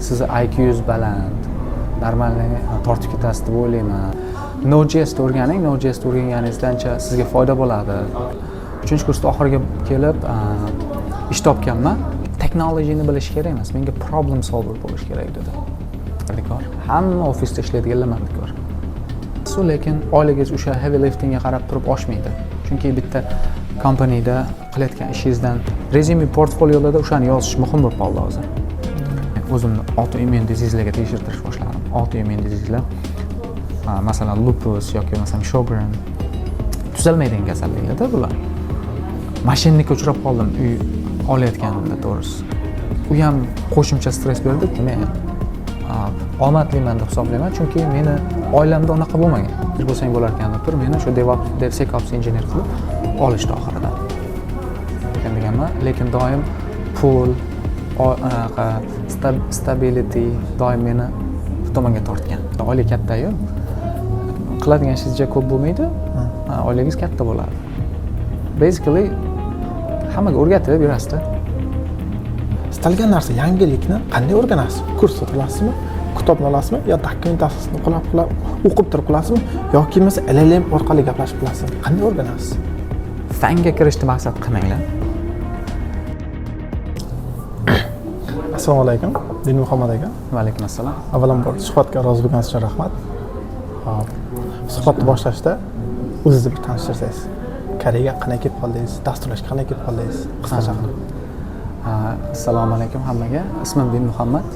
sizni IQ'yingiz baland, normalniy tortib ketasiz deb o'ylayman. Node.js'ni o'rganing, Node.js'ni o'rganganingizdancha sizga foyda bo'ladi. 3-kursda oxiriga kelib ish topganman. Texnologiyani bilish kerak emas, menga problem solver bo'lish kerak dedi. Hamma ofisda ishlaydiganlar mardikor. Lekin oyligingiz o'sha heavy liftingga qarab turib oshmaydi. Chunki bitta kompaniyada qilayotgan ishingizdan rezyume portfoliolarda o'shani yozish muhim bo'lib qoldi hozir. O'zimni autoimmun diseaselarga tekshirtirish boshladim. Autoimmun diseaselar, masalan lupus yoki masalan Sjogren, tuzalmaydigan kasalliklarda bular. Mashinnikka uchrab qoldim uy olayotganimda to'g'risi. U ham qo'shimcha stress berdi. Men omadliman deb hisoblayman, chunki meni oilamda unaqa bo'lmagan. Bir bo'lsang bo'lar ekan deb turib, meni shu DevSecOps injener qilib olishdi oxirida. Lekin doim pul, stability doim meni bu tomonga tortgan. Oila katta-yu, qiladigan ishingiz juda ko'p bo'lmaydi, oilangiz katta bo'ladi. Basically hammaga o'rgatib berasiz-da. Istalgan narsa, yangilikni qanday o'rganasiz? Kurs o'qilasizmi? Kitobni olasizmi? Yo dokumentatsiyasini o'qib turib qilasizmi? Yoki bo'lmasa LLM orqali gaplashib qilasizmi? Qanday o'rganasiz? Fanga kirishni maqsad qilmanglar. Assalomu alaykum, Din Muhammad aka. Va alaykum assalom. Avvalambor suhbatga rozi bo'lganingiz uchun rahmat. Suhbatni boshlashda o'zingizni bir tanishtirsangiz. Koreyaga qanday kelib qoldingiz? Dasturlashga qanday kelib qoldingiz? Qisqacha qilib. Assalomu alaykum hammaga. Ismim Din Muhammad.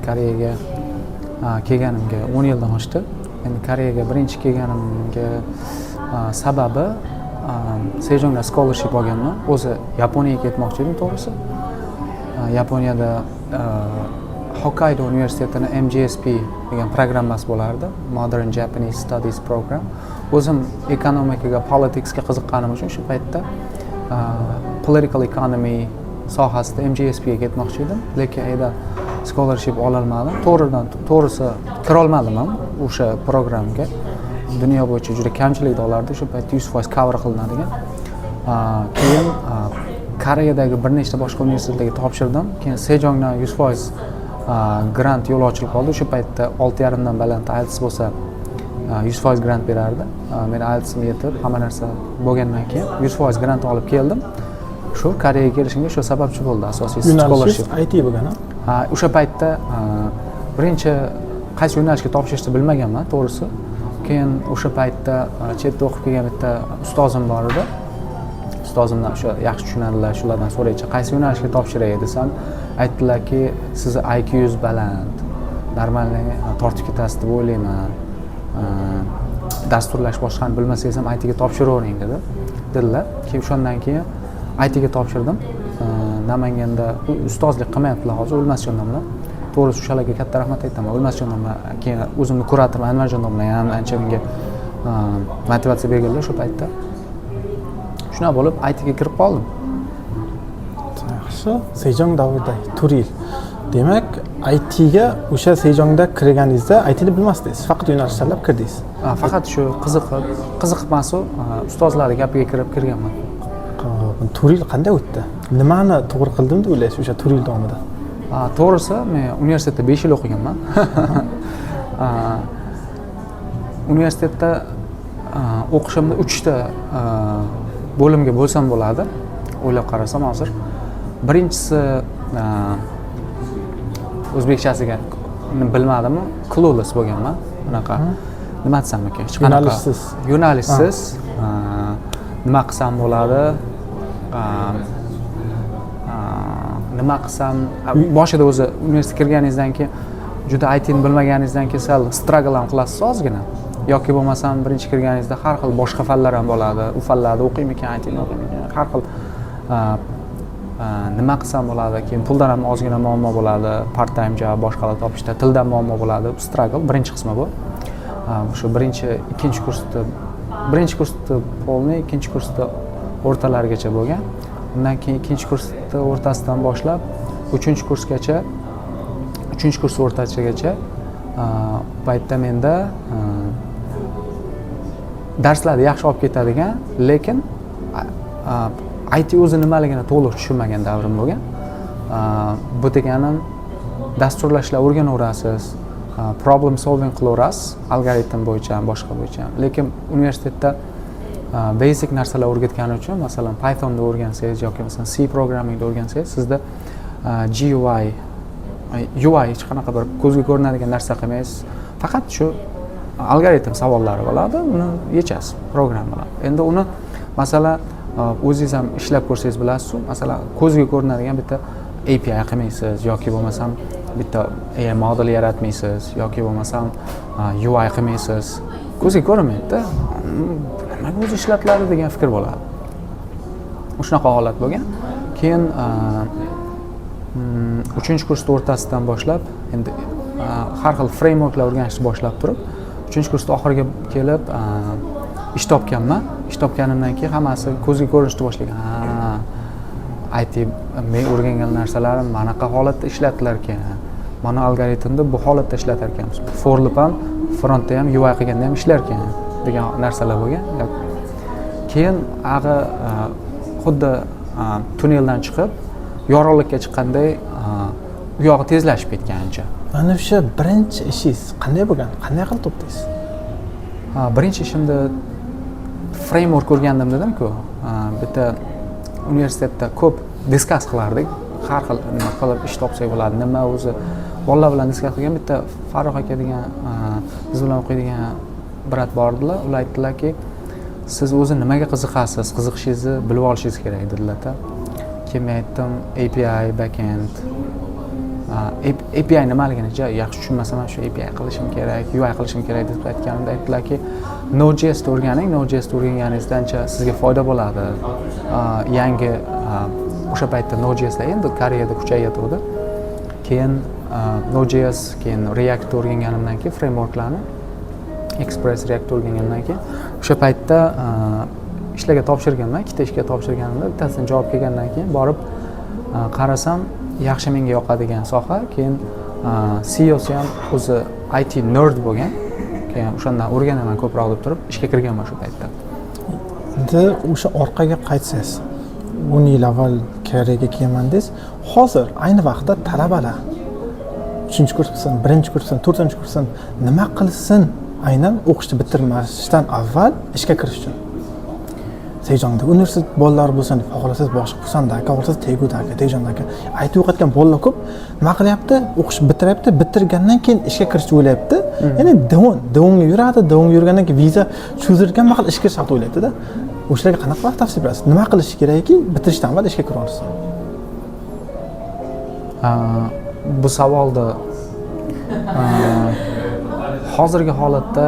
Koreyaga kelganimga 10 yildan oshdi. Endi Koreyaga birinchi kelganimga sababi Sejongda scholarship olganman. O'zi Yaponiyaga ketmoqchi edim to'g'risi. Yaponiyada Hokkaido universitetining MJSP degan programmasi bo'lardi. Modern Japanese Studies program. O'zim ekonomikaga, politicsga qiziqqanim uchun shu paytda political economy sohasida MJSP ga ketmoqchi edim. Lekin ayda scholarship ololmadim. To'g'risi kira olmadim ham o'sha programga. Dunyo bo'yicha juda kamchilik dollardi. Shu paytda 100% cover qilinadigan. Keyin Koreyadagi bir nechta boshqa universitetlarga topshirdim. Keyin Sejongdan 100% grant yo'l ochilib qoldi. Shu paytda 6,5 dan baland IELTS bo'lsa 100% grant berardi. Men IELTSim yetib, hamma narsa bo'lgandan keyin 100% grant olib keldim. Shu Koreyaga kelishimga shu sababchi bo'ldi asosiy scholarship. IT bo'lgan ha? O'sha paytda birinchi qaysi yo'nalishga topshirishni bilmaganman, to'g'risi. Keyin o'sha paytda chetda o'qib kelgan bitta ustozim bor edi. Ustozimdan o'sha yaxshi tushunadilar, shulardan so'raychi, qaysi yo'nalishga topshiray desam, aytdilarki, sizni IQ'yingiz baland, normalniy tortib ketasiz deb o'ylayman. Dasturlash boshqani bilmasangiz ham IT ga topshiravering dedilar. Keyin o'shandan keyin IT ga topshirdim. Namanganda ustozlik qilmayaptilar hozir O'lmasjon domla. To'g'risi o'shalarga katta rahmat aytaman. O'lmasjon domla, keyin o'zimni kuratorman Anvarjon domla ham ancha menga motivatsiya berganlar shu paytda. Shuna bo'lib IT ga kirib qoldim. Yaxshi. Sejong davrida 4 yil. Demak, IT ga o'sha Sejongda kirganingizda IT ni bilmasdingiz, faqat yo'nalish tanlab kirdingiz. Faqat shu qiziqmasu ustozlarning gapiga kirib kirganman. 4 yil qanday o'tdi? Nimani to'g'ri qildim deb o'ylaysiz o'sha 4 yil davomida? To'g'risi, men universitetda 5 yil o'qiganman. Universitetda o'qishimda 3 ta bo'limga bo'lsam bo'ladi. O'ylab qarasam hozir. Birinchisi o'zbekchasiga bilmadim, clueless bo'lganman. Bunaqa nima desam ekan, hech qanaqa yo'nalishsiz nima qilsam bo'ladi? Nima qilsam, boshida o'zi universitetga kirganingizdan keyin juda IT ni bilmaganingizdan keyin sal struggle ham qilasiz ozgina. Yoki bo'lmasam birinchi kirganingizda har xil boshqa fanlar ham bo'ladi. U fanlarda o'qiymikan, IT ni o'qiymikan, har xil nima qilsam bo'ladi, keyin puldan ham ozgina muammo bo'ladi, part time job boshqalar topishda, tildan muammo bo'ladi. Struggle birinchi qismi bu. Shu ikkinchi kursda polni, ikkinchi kursda o'rtalargacha bo'lgan. Undan keyin ikkinchi kursda o'rtasidan boshlab 3-kurs o'rtachagacha paytda menda darslarni yaxshi olib ketadigan, lekin IT o'zi nimaligini to'liq tushunmagan davrim bo'lgan. Bu deganim dasturlashlar o'rganaverasiz, problem solving qilaverasiz, algoritm bo'yicha ham boshqa bo'yicha ham. Lekin universitetda basic narsalar o'rgatgani uchun, masalan Pythonda o'rgansangiz yoki masalan C programmingda o'rgansangiz, sizda GUI, UI hech qanaqa bir ko'zga ko'rinadigan narsa qilmaysiz. Faqat shu algoritm savollari bo'ladi, uni yechasiz program bilan. Endi uni masalan o'zingiz ham ishlab ko'rsangiz bilasiz, masalan ko'zga ko'rinadigan bitta API qilmaysiz yoki bo'lmasam bitta AI model yaratmaysiz yoki bo'lmasam UI qilmaysiz. Ko'zga ko'rinmaydi-da. Nimaga o'zi ishlatiladi degan fikr bo'ladi. Shunaqa holat bo'lgan. Keyin 3-kursda o'rtasidan boshlab endi har xil frameworklar o'rganishni boshlab turib, 3-kursda oxiriga kelib ish topganman. Ish topganimdan keyin hammasi ko'zga ko'rinishni boshlagan. IT men o'rgangan narsalarim manaqa holatda ishlatilar ekan. Mana algoritmda bu holatda ishlatar ekanmiz. For loop ham, frontda ham, UI qilganda ham ishlar ekan degan narsalar bo'lgan. Keyin xuddi tunneldan chiqib, yorug'likka chiqqanday u yog'i tezlashib ketgan ancha. Mana o'sha birinchi ishingiz qanday bo'lgan? Qanday qilib topdingiz? Birinchi ishimda framework o'rgandim dedim-ku. Bitta universitetda ko'p diskas qilardik. Har xil nima qilib ish topsak bo'ladi, nima o'zi bolalar bilan diskas qilgan bitta Farruh aka degan biz bilan o'qiydigan brat bordilar. Ular aytdilarki, siz o'zi nimaga qiziqasiz, qiziqishingizni bilib olishingiz kerak dedilar-da. Keyin men aytdim API, backend. API nimaligini yaxshi tushunmasam ham shu API qilishim kerak, UI qilishim kerak deb aytganimda aytdilarki, Node.js o'rganing, Node.js o'rganganingizda ancha sizga foyda bo'ladi. Yangi o'sha paytda Node.jslar endi Koreyada kuchayayotgandi. Keyin Node.js, keyin React o'rganganimdan keyin frameworklarni Express React o'rgangandan keyin o'sha paytda ishlarga topshirganman, ikkita ishga topshirganimda bittasini javob kelgandan keyin borib qarasam yaxshi menga yoqadigan soha. Keyin CEOsi ham o'zi IT nerd bo'lgan. Keyin o'shandan o'rganaman ko'proq deb turib ishga kirganman shu paytda. Endi o'sha orqaga qaytsangiz, 10 yil avval Koreyaga kelman dedingiz. Hozir ayni vaqtda talabalar 3-kursdan, 1-kursdan, 4-kursdan nima qilsin aynan o'qishni bitirmasdan avval ishga kirish uchun? Tejonda universitet bolalari bo'lsa, xohlasangiz boshqa Qusanda aka, xohlasangiz Teguda aka, Tejonda aka, IT o'qiyotgan bolalar ko'p. Nima qilyapti? O'qish bitiryapti, bitirgandan keyin ishga kirishni o'ylayapti. Ya'ni davomga yuradi, davomga yurgandan keyin viza cho'zilgan mahal ishga kirishni o'ylayapti-da. O'shalarga qanaqa vaqt tavsiya berasiz? Nima qilish kerakki, bitirishdan avval ishga kira olsin? Bu savolda hozirgi holatda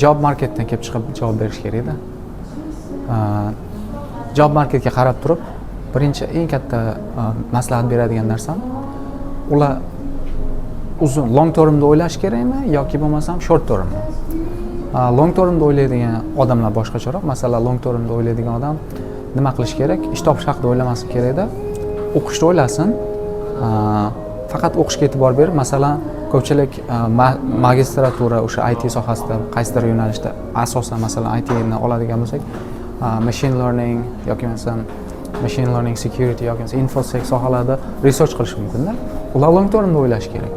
job marketdan kelib chiqib javob berish kerak-da. Job marketga qarab turib, birinchi eng katta maslahat beradigan narsam, ular uzun long termda o'ylash kerakmi yoki bo'lmasam short termda? Long termda o'ylaydigan odamlar boshqacharoq. Masalan, long termda o'ylaydigan odam nima qilish kerak? Ish topish haqida o'ylamasin kerak-da. O'qishni o'ylasin. Faqat o'qishga e'tibor berib, masalan, ko'pchilik magistratura o'sha IT sohasida qaysidir yo'nalishda asosan masalan IT ni oladigan bo'lsak, machine learning yoki masalan machine learning security yoki infosec sohalarida research qilish mumkin-da. Ular long termda o'ylash kerak.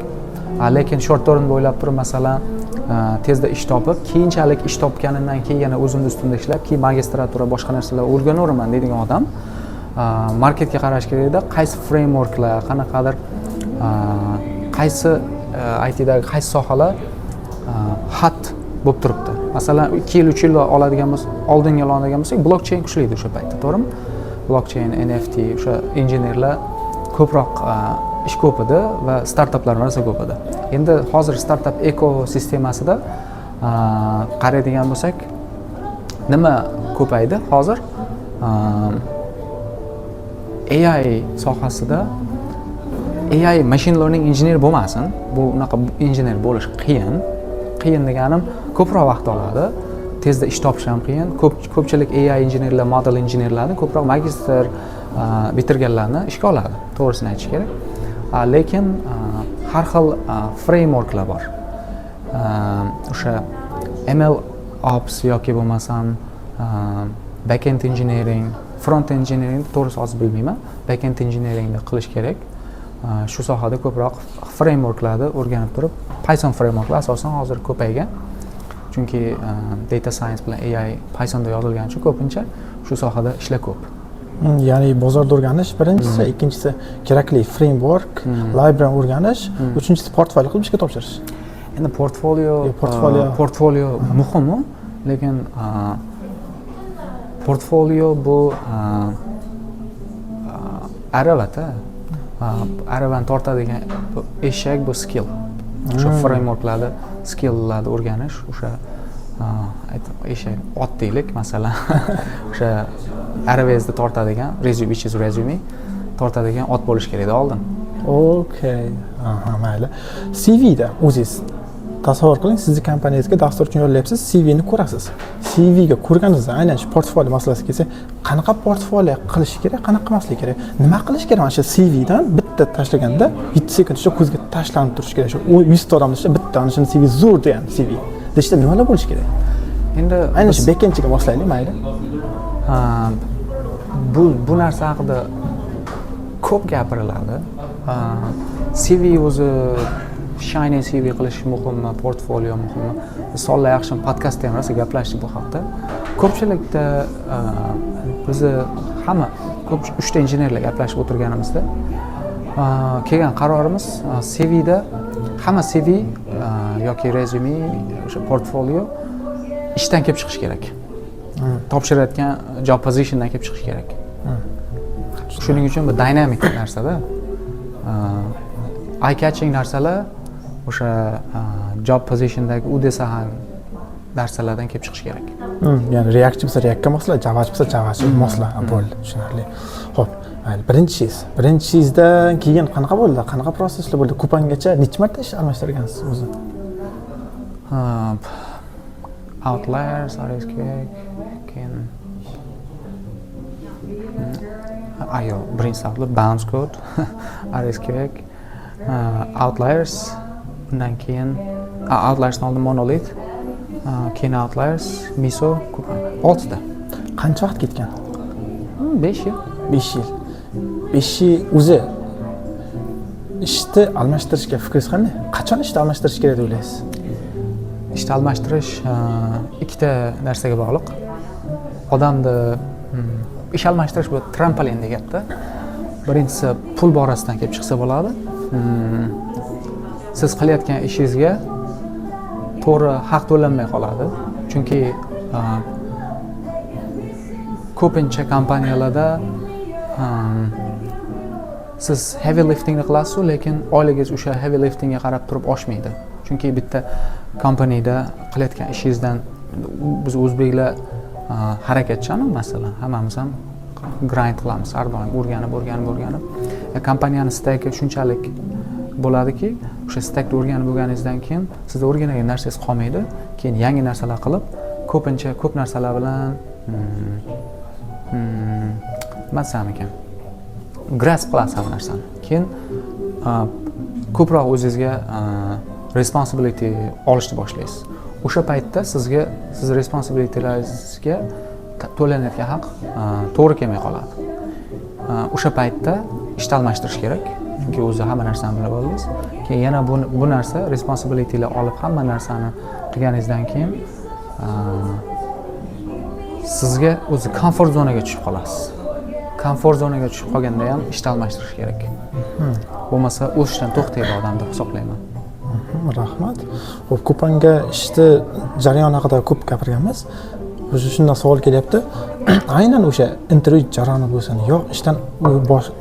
Lekin short termda o'ylab turib, masalan, tezda ish topib, keyinchalik ish topganimdan keyin yana o'zimni ustimda ishlab, keyin magistratura boshqa narsalar o'rganaveraman deydigan odam marketga qarash kerak-da, qaysi frameworklar, qanaqadir qaysi ITdagi qaysi sohalar hot bo'lib turibdi. Masalan, 2 yil, 3 yil oladigan bo'lsa, oldinga oladigan bo'lsak, blockchain kuchli edi o'sha paytda, to'g'rimi? Blockchain, NFT, o'sha injenerlar ko'proq ish ko'p edi va startaplar rosa ko'p edi. Endi hozir startap ekosistemasida qaraydigan bo'lsak, nima ko'paydi hozir? AI sohasida AI machine learning injener bo'lmasin. Bu unaqa injener bo'lish qiyin. Qiyin deganim ko'proq vaqt oladi. Tezda ish topish ham qiyin. Ko'pchilik AI injenerlar, model injenerlarni ko'proq magistr bitirganlarni ishga oladi. To'g'risini aytish kerak. Lekin har xil frameworklar bor. O'sha ML ops yoki bo'lmasam backend engineering, front engineering to'g'risi hozir bilmayman. Backend engineeringni qilish kerak. shu sohada ko'proq frameworklarni o'rganib turib, Python frameworklar asosan hozir ko'paygan. Chunki data science bilan AI Pythonda yozilgani uchun ko'pincha shu sohada ishlar ko'p. Ya'ni bozorda o'rganish birinchisi, ikkinchisi kerakli framework, library o'rganish, uchinchisi portfolio qilib ishga topshirish. Endi portfolio muhim, lekin portfolio bu aravada aravani tortadigan eshak bu skill. O'sha frameworklarni, skilllarni o'rganish, o'sha eshak ot deylik, masalan, o'sha aravangizni tortadigan resume tortadigan ot bo'lish kerak oldin. Okay. Aha, mayli. CV-da o'zingiz tasavvur qiling, sizni kompaniyangizga dastur uchun yo'llayapsiz, CV-ni ko'rasiz. CV-ga ko'rganingizda aynan shu portfolio masalasiga kelsa, qanaqa portfolio qilish kerak, qanaqa qilmaslik kerak? Nima qilish kerak? Mana shu CV-dan bitta tashlaganda 7 sekundcha ko'zga tashlanib turishi kerak. Shu 100 ta odam ichida bitta ana shuni CV zo'r degan CV. Deshda nimalar bo'lishi kerak? Endi aynan shu backendchiga moslaylik, mayli. Bu narsa haqida ko'p gapiriladi. CV o'zi shiny CV qilish muhimmi, portfolio muhimmi? Sonlar yaxshi podkastda ham rosa gaplashdik bu haqda. Ko'pchilikda bizni hamma ko'p 3 ta injenerlar gaplashib o'tirganimizda kelgan qarorimiz CVda hamma CV yoki resume, o'sha portfolio ishdan kelib chiqish kerak. Topshirayotgan job positiondan kelib chiqish kerak. Shuning uchun bu dynamic narsada eye catching narsalar o'sha job positiondagi u desa ham narsalardan kelib chiqish kerak. Ya'ni reaktchi bo'lsa reaktga mosla, javachi bo'lsa javachi mosla. Bo'ldi, tushunarli. Xo'p, mayli, birinchingizdan keyin qanaqa bo'ldi? Qanaqa proseslar bo'ldi? Kupangacha necha marta ish almashtirgansiz o'zi? Outliers, RSQX, keyin birinchi savdo bounce code, RSQX, outliers, undan keyin outliersdan oldin monolith, keyin outliers, miso, kupa. 6 ta. Qancha vaqt ketgan? 5 yil. 5 yil. 5 yil o'zi ishni almashtirishga fikringiz qanday? Qachon ishni almashtirish kerak deb o'ylaysiz? Ishni almashtirish ikkita narsaga bog'liq. Odamni ish almashtirish bu trampolin deganda. Birinchisi pul borasidan kelib chiqsa bo'ladi. Siz qilayotgan ishingizga to'g'ri haq to'lanmay qoladi. Chunki ko'pincha kompaniyalarda siz heavy liftingni qilasiz, lekin oyligingiz o'sha heavy liftingga qarab turib oshmaydi. Chunki bitta kompaniyada qilayotgan ishingizdan biz o'zbeklar harakatchan, masalan, hammamiz ham grind qilamiz, har doim o'rganib. Kompaniyani staki shunchalik bo'ladiki, o'sha stakni o'rganib bo'lganingizdan keyin sizda o'rgangan narsangiz qolmaydi. Keyin yangi narsalar qilib, ko'pincha ko'p narsalar bilan nima desam ekan, grasp qilasiz har narsani. Keyin ko'proq o'zingizga responsibility olishni boshlaysiz. O'sha paytda siz responsibilitylaringizga to'lanayotgan haq to'g'ri kelmay qoladi. O'sha paytda ishni almashtirish kerak. Chunki o'zi hamma narsani bilib oldingiz. Keyin yana bu narsa responsibilitylar olib hamma narsani qilganingizdan keyin sizga o'zi komfort zonaga tushib qolasiz. Komfort zonaga tushib qolganda ham ishni almashtirish kerak. Bo'lmasa o'sishdan to'xtaydi odam deb hisoblayman. Rahmat. Xo'p, Kupanga ishni jarayoni haqida ko'p gapirganmiz. O'sha shundan savol kelyapti. Aynan o'sha intervyu jarayoni bo'lsin, yo'q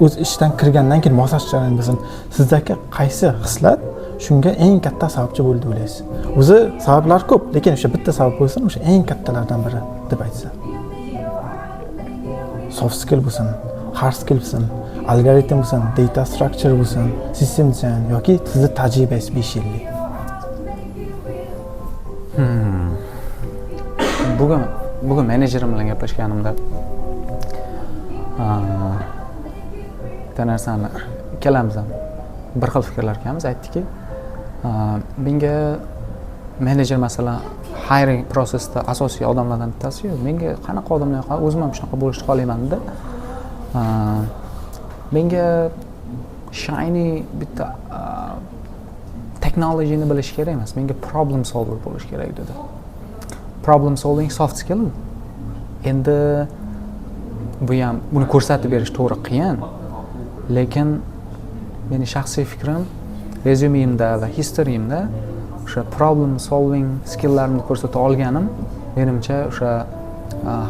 o'z ishdan kirgandan keyin moslashish jarayoni bo'lsin, sizdagi qaysi xislat shunga eng katta sababchi bo'ldi deb o'ylaysiz? O'zi sabablar ko'p, lekin o'sha bitta sabab bo'lsin, o'sha eng kattalardan biri deb aytsa. Soft skill bo'lsin, hard skill bo'lsin, algoritm bo'lsin, data structure bo'lsin, system design yoki sizni tajribangiz 5 yillik. Bugun menejerim bilan gaplashganimda bitta narsani ikkalamiz ham bir xil fikrlar ekanmiz. Aytdiki, menga menejer masalan hiring prosesda asosiy odamlardan bittasi-yu, menga qanaqa odamlar yoqadi, o'zim ham shunaqa bo'lishni xohlayman dedi. Menga shiny bitta technologyni bilish kerak emas, menga problem solver bo'lish kerak dedi. Problem solving soft skill. Endi bu ham buni ko'rsatib berish to'g'ri qiyin, lekin meni shaxsiy fikrim rezyumemda va historyimda o'sha problem solving skilllarimni ko'rsata olganim menimcha o'sha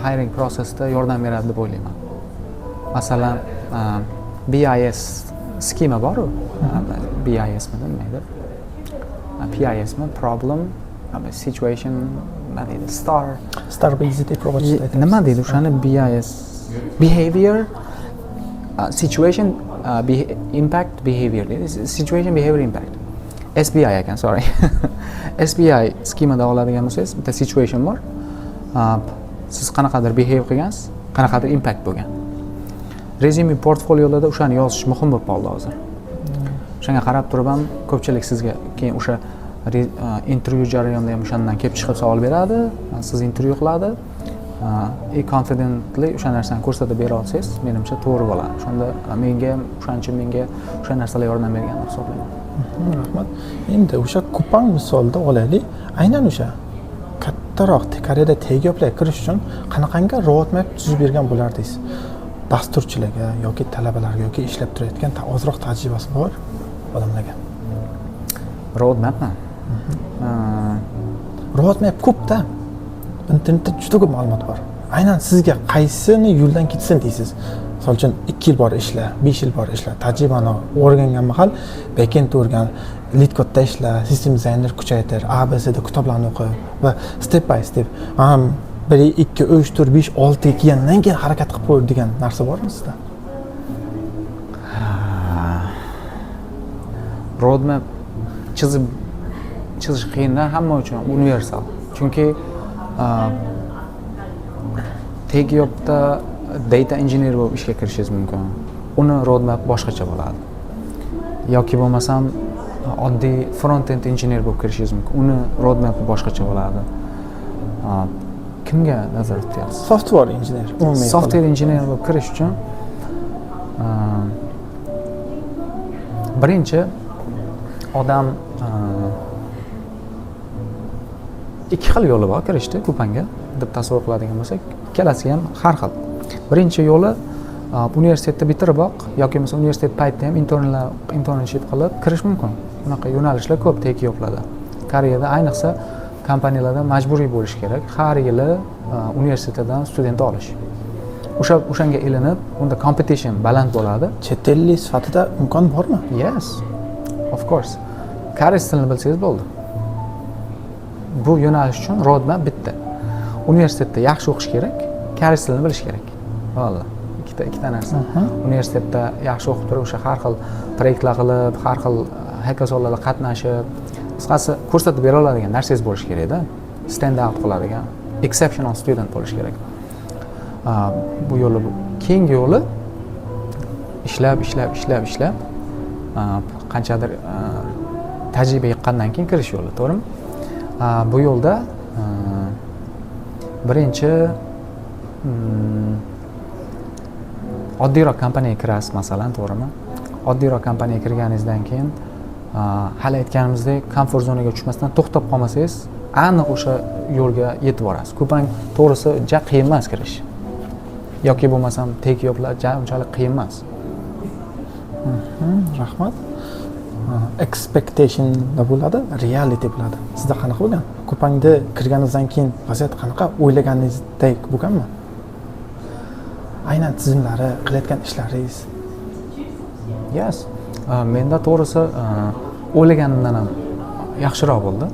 hiring processda yordam beradi deb o'ylayman. Masalan, BIS skema bor-ku. BIS nimaydi? PIS mi? Problem, situation, nima deydi? Star based approach deydi. Nima deydi o'shani? BIS behavior, situation, impact, behavior deydi. Situation, behavior, impact. SBI ekan, sorry. SBI skemada oladigan bo'lsangiz, bitta situation bor. Siz qanaqadir behave qilgansiz, qanaqadir impact bo'lgan. Resume portfoliolarda o'shani yozish muhim bo'lib qoldi hozir. O'shanga qarab turib ham ko'pchilik sizga keyin o'sha intervyu jarayonida ham o'shandan kelib chiqib savol beradi, siz intervyu qiladi. Confidently o'sha narsani ko'rsatib bera olsangiz, menimcha to'g'ri bo'ladi. O'shanda menga o'sha narsalar yordam bergan deb hisoblayman. Rahmat. Endi o'sha Kupang misolida olaylik. Aynan o'sha kattaroq karyerada tayyorlarga kirish uchun qanaqangi roadmap tuzib bergan bo'lardingiz? Dasturchilarga yoki talabalarga yoki ishlab turayotgan ozroq tajribasi bor odamlarga. Roadmapmi? Roadmap ko'pda. Internetda juda ko'p ma'lumot bor. Aynan sizga qaysini yo'ldan ketsin deysiz. Misol uchun 2 yil bor ishla, 5 yil bor ishla, tajribani o'rgangan mahal backend o'rgan, lead kodda ishla, system dizayner kuchaytir, ABC'da kitoblarni o'qi va step by step 1, 2, 3, 4, 5, 6 ga kelgandan keyin harakat qilib qo'y degan narsa bormi sizda? Roadmap chizish qiyinda, hamma uchun universal. Chunki Tegiyobda data engineer bo'lib ishga kirishingiz mumkin. Uni roadmap boshqacha bo'ladi. Yoki bo'lmasam oddiy front-end engineer bo'lib kirishingiz mumkin. Uni roadmap boshqacha bo'ladi. Kimga nazar tutyapsiz? Software engineer. Software engineer bo'lib kirish uchun birinchi odam ikki xil yo'li bor kirishda Kupanga deb tasavvur qiladigan bo'lsak, ikkalasi ham har xil. Birinchi yo'li universitetni bitiriboq yoki bo'lmasa universitet paytida ham internship qilib kirish mumkin. Bunaqa yo'nalishlar ko'p Tegiyoblarda. Koreyada ayniqsa kompaniyalarda majburiy bo'lish kerak. Har yili universitetdan student olish. O'shanga ilinib, unda competition baland bo'ladi. Chet ellik sifatida imkon bormi? Yes. Of course. Koreys tilini bilsangiz bo'ldi. Bu yo'nalish uchun roadmap bitta. Universitetda yaxshi o'qish kerak, koreys tilini bilish kerak. Vallah, ikkita narsa. Universitetda yaxshi o'qib turib, o'sha har xil proyektlar qilib, har xil hackathonlarda qatnashib, qisqasi ko'rsatib bera oladigan narsangiz bo'lish kerak-da. Stand out qiladigan, exceptional student bo'lish kerak. Bu yo'li bu. Keyingi yo'li ishlab qanchadir tajriba yiqqandan keyin kirish yo'li, to'g'rimi? Bu yo'lda birinchi oddiyroq kompaniyaga kirasiz, masalan, to'g'rimi? Oddiyroq kompaniyaga kirganingizdan keyin hali aytganimizdek komfort zonaga tushmasdan to'xtab qolmasangiz, aniq o'sha yo'lga yetib borasiz. Kupang to'g'risi juda qiyin emas kirish. Yoki bo'lmasam Tegiyoblar unchalik qiyin emas. Rahmat. Expectation da bo'ladi, reality bo'ladi. Sizda qanaqa bo'lgan? Kupangda kirganingizdan keyin vaziyat qanaqa? O'ylaganingizdek bo'lganmi? Aynan tizimlari, qilayotgan ishlaringiz. Yes. Menda to'g'risi o'ylaganimdan ham yaxshiroq bo'ldi.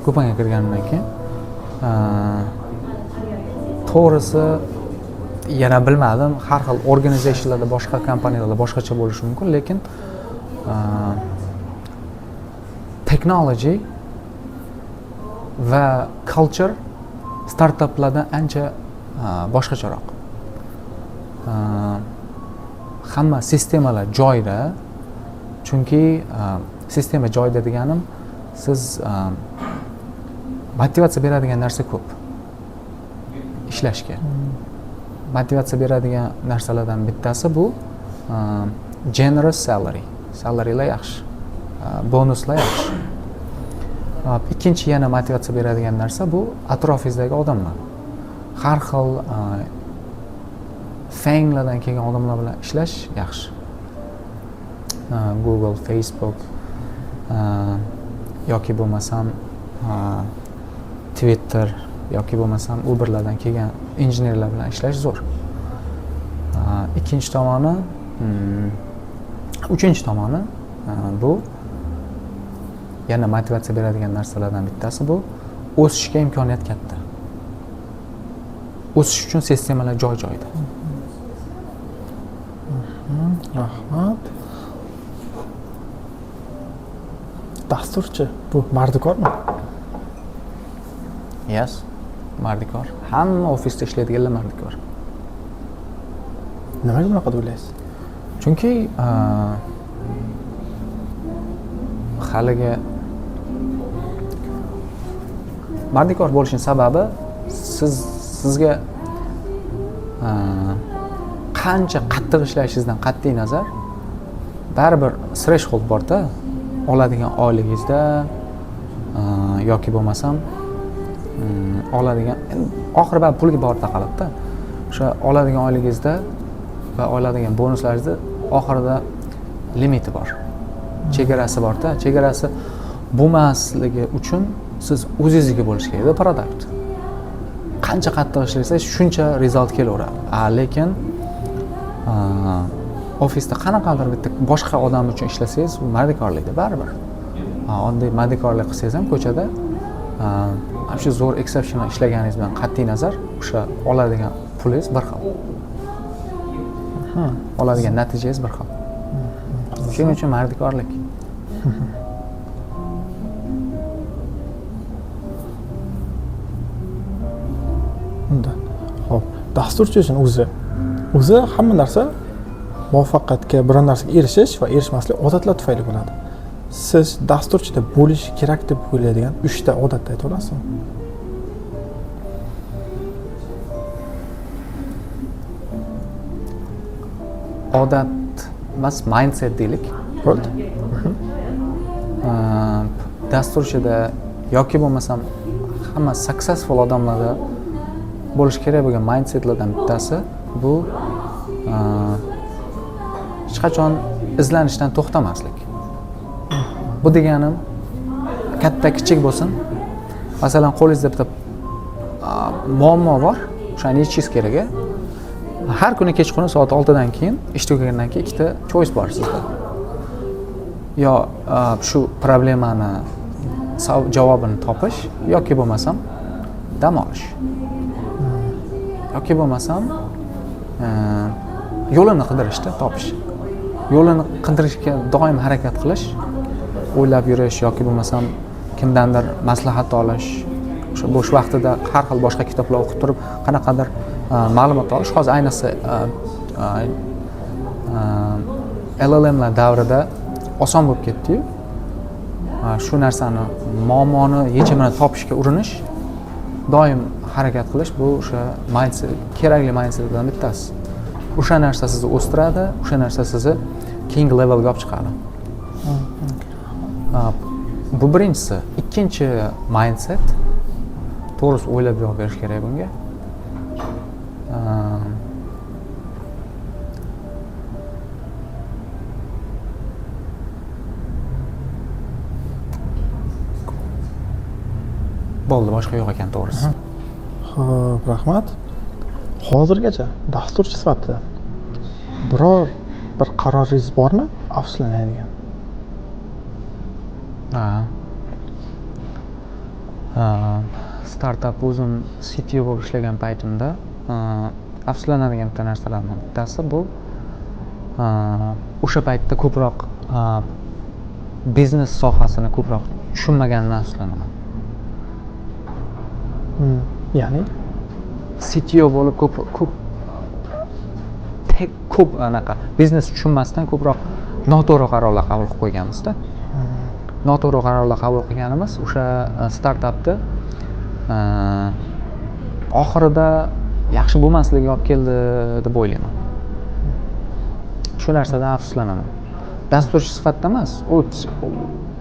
Kupanga kirganimdan keyin. To'g'risi yana bilmadim, har xil organizationlarda, boshqa kompaniyalarda boshqacha bo'lishi mumkin, lekin technology va culture startaplardan ancha boshqacharoq. Hamma sistemalar joyida, chunki sistema joyida deganim, siz motivatsiya beradigan narsa ko'p ishlashga. Motivatsiya beradigan narsalardan bittasi bu generous salary. salarilar yaxshi, bonuslar yaxshi. Ikkinchi yana motivatsiya beradigan narsa bu atrofingizdagi odamlar. Har xil fanglardan kelgan odamlar bilan ishlash yaxshi. Google, Facebook yoki bo'lmasam Twitter yoki bo'lmasam Uberlardan kelgan injenerlar bilan ishlash zo'r. Ikkinchi tomoni, uchinchi tomoni bu yana motivatsiya beradigan narsalardan bittasi bu o'sishga imkoniyat katta. O'sish uchun sistemalar joy-joyda. Rahmat. Dasturchi bu mardikormi? Yes, mardikor. Hamma ofisda ishlaydiganlar mardikor. Nimaga bunaqa deb o'ylaysiz? Chunki haligi mardikor bo'lishning sababi sizga qancha qattiq ishlashingizdan qat'iy nazar baribir threshold bor-da, oladigan oyligingizda yoki bo'lmasam oladigan oxiri baribir pulga borib taqaladi-da. O'sha oladigan oyligingizda va oladigan bonuslaringizda oxirida limiti bor. Chegarasi bor-da. Chegarasi bo'lmasligi uchun siz o'zingizga bo'lish kerak-da produkt. Qancha qattiq ishlasangiz shuncha result kelaveradi. Lekin ofisda qanaqadir bitta boshqa odam uchun ishlasangiz, u mardikorlikda baribir. Oddiy mardikorlik qilsangiz ham ko'chada shu zo'r exceptional ishlaganingiz bilan qat'iy nazar o'sha oladigan pulingiz bir xil. Oladigan natijangiz bir xil. Shuning uchun mardikorlik. Unda. Xo'p, dasturchi uchun o'zi hamma narsa muvaffaqiyatga, bir narsaga erishish va erishmaslik odatlar tufayli bo'ladi. Siz dasturchida bo'lish kerak deb o'ylaydigan 3 ta odatni ayta olasizmi? Odat emas, mindset deylik. Bo'ldi. Dasturchida yoki bo'lmasam hamma successful odamlarda bo'lish kerak bo'lgan mindsetlardan bittasi bu hech qachon izlanishdan to'xtamaslik. Bu deganim katta kichik bo'lsin. Masalan, qo'lingizda bitta muammo bor, o'shani yechishingiz kerak. Har kuni kechqurun soat 6 dan keyin ish tugagandan keyin ikkita choice bor sizda. Yo shu problemani javobini topish yoki bo'lmasam dam olish. Yoki bo'lmasam yo'lini qidirishda topish. Yo'lini qidirishga doim harakat qilish, o'ylab yurish yoki bo'lmasam kimdandir maslahat olish, o'sha bo'sh vaqtida har xil boshqa kitoblar o'qib turib qanaqadir ma'lumot olish. Hozir ayniqsa LLMlar davrida oson bo'lib ketdi-yu. Shu narsani muammoni yechimini topishga urinish, doim harakat qilish bu o'sha mindset, kerakli mindsetlardan bittasi. O'sha narsa sizni o'stiradi, o'sha narsa sizni keyingi levelga olib chiqadi. Bu birinchisi. Ikkinchi mindset, to'g'risi o'ylab javob berish kerak bunga. Bo'ldi, boshqa yo'q ekan to'g'risi. Xo'p, rahmat. Hozirgacha dasturchi sifatida biror bir qaroringiz bormi afsuslanadigan? Startup o'zim CTO bo'lib ishlagan paytimda afsuslanadigan bitta narsalardan bittasi bu o'sha paytda ko'proq biznes sohasini ko'proq tushunmaganimdan afsuslanaman. Ya'ni CTO bo'lib ko'p anaqa biznes tushunmasdan ko'proq noto'g'ri qarorlar qabul qilib qo'yganmiz-da. Noto'g'ri qarorlar qabul qilganimiz o'sha startapda oxirida yaxshi bo'lmasligiga olib keldi deb o'ylayman. Shu narsadan afsuslanaman. dasturchi sifatida emas, u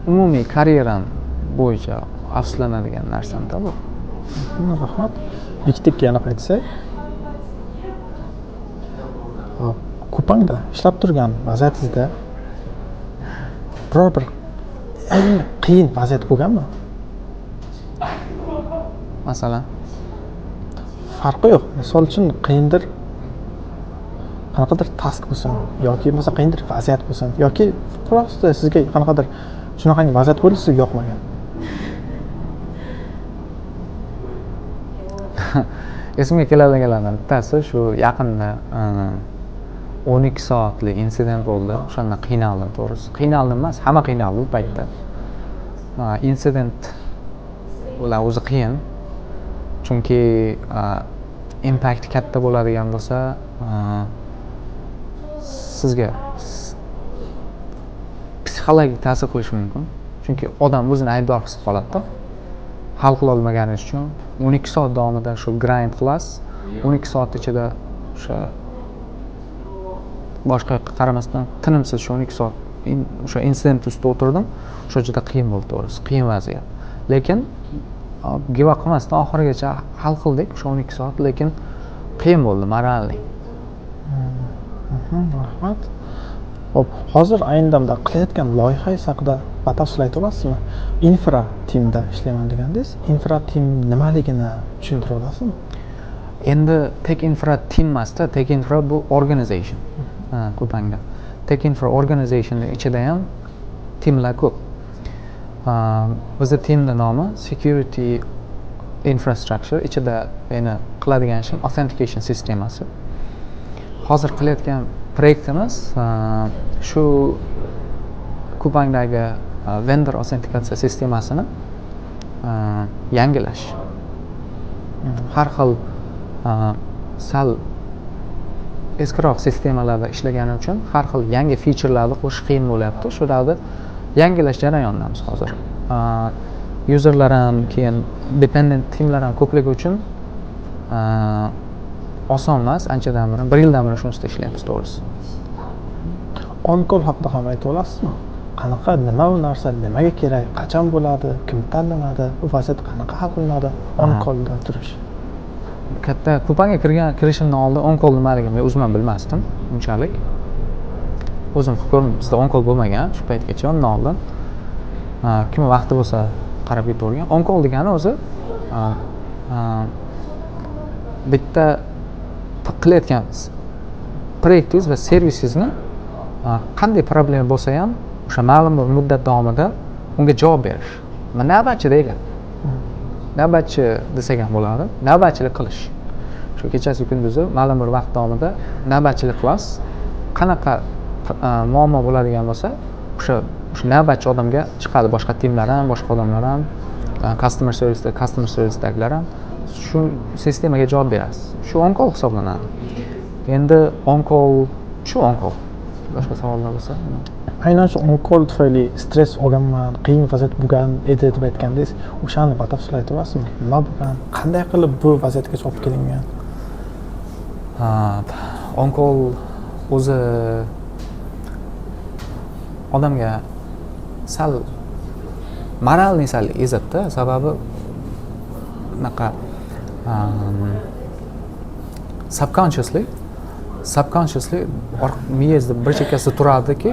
umumiy karyeram bo'yicha afsuslanadigan narsamda bu. Rahmat. Bektekka yana qaytsak, Kupangda ishlab turgan vaziyatingizda biror bir eng qiyin vaziyat bo'lganmi? Masalan, Farqi yo'q. Misol uchun qiyindir qanaqadir task bo'lsin yoki bo'lmasa qiyindir vaziyat bo'lsin yoki просто sizga qanaqadir shunaqangi vaziyat bo'lsa sizga yoqmagan. esimga keladiganlardan bittasi shu yaqinda 12 soatlik insident bo'ldi. O'shanda qiynaldim to'g'risi. Qiynaldim emas, hamma qiynaldi u paytda. Insident ular o'zi qiyin. Chunki impact katta bo'ladigan bo'lsa, sizga psixologik ta'sir qilishi mumkin. Chunki odam o'zini aybdor his qiladi-da. Hal qila olmaganingiz uchun 12 soat davomida shu grind qilasiz. 12 soat ichida o'sha boshqa yoqqa qaramasdan tinimsiz shu 12 soat o'sha insident ustida o'tirdim. O'sha juda qiyin bo'ldi to'g'risi, qiyin vaziyat. Lekin give up qilmasdan oxirigacha hal qildik o'sha 12 soat, lekin qiyin bo'ldi moralli. Rahmat. Hop, hozir ayni damda qilayotgan loyihangiz haqida batafsil ayta olasizmi? Infra teamda ishlayman degandingiz. Infra team nimaligini tushuntira olasizmi? Endi Tech Infra team emasda, Tech Infra bu organization. Kupangda. Tech Infra organization ichida ham teamlar ko'p. Bizning teamning nomi Security Infrastructure, ichida meni qiladigan ishim authentication sistemasi. Hozir qilayotgan proyektimiz shu Kupangdagi vendor autentikatsiya sistemasini yangilash. Har xil sal eskiroq sistemalarda ishlagani uchun har xil yangi featurelarni qo'shish qiyin bo'lyapti. Shularni yangilash jarayonidamiz hozir. Userlar ham, keyin dependent teamlar ham ko'pligi uchun oson emas, anchadan beri 1 yildan beri shu ustida ishlayapmiz to'g'risi. On-call haqida ham ayta olasizmi? Qanaqa, nima bu narsa, nimaga kerak, qachon bo'ladi, kim tanlanadi, bu vaziyat qanaqa hal qilinadi on-callda turish? Katta Kupangga kirishimdan oldin on-call nimaligini men o'zim ham bilmasdim unchalik. O'zim fikrim bizda on-call bo'lmagan shu paytgacha, undan oldin kim vaqti bo'lsa qarab ketavergan. On-call degani o'zi bitta qilayotgan proyektingiz va servisingizni qanday problema bo'lsa ham o'sha ma'lum bir muddat davomida unga javob berish. Navbatchi degan. Navbatchi desak ham bo'ladi. Navbatchilik qilish. Shu kechasi kunduzi ma'lum bir vaqt davomida navbatchilik qilasiz. Qanaqa muammo bo'ladigan bo'lsa, o'sha navbatchi odamga chiqadi, boshqa teamlar ham, boshqa odamlar ham, customer servicedagilar ham shu sistemaga javob berasiz. Shu on-call hisoblanadi. Endi on-call. Boshqa savollar bo'lsa? Aynan shu on-call tufayli stress olganman, qiyin vaziyat bo'lgan edi deb aytgandingiz, o'shani batafsil ayta olasizmi? Nima bo'lgan? Qanday qilib bu vaziyatga olib kelingan? On-call o'zi odamga sal moralni sal ezadi, sababi bunaqa subconsciously miyangizda bir chekkasida turadiki,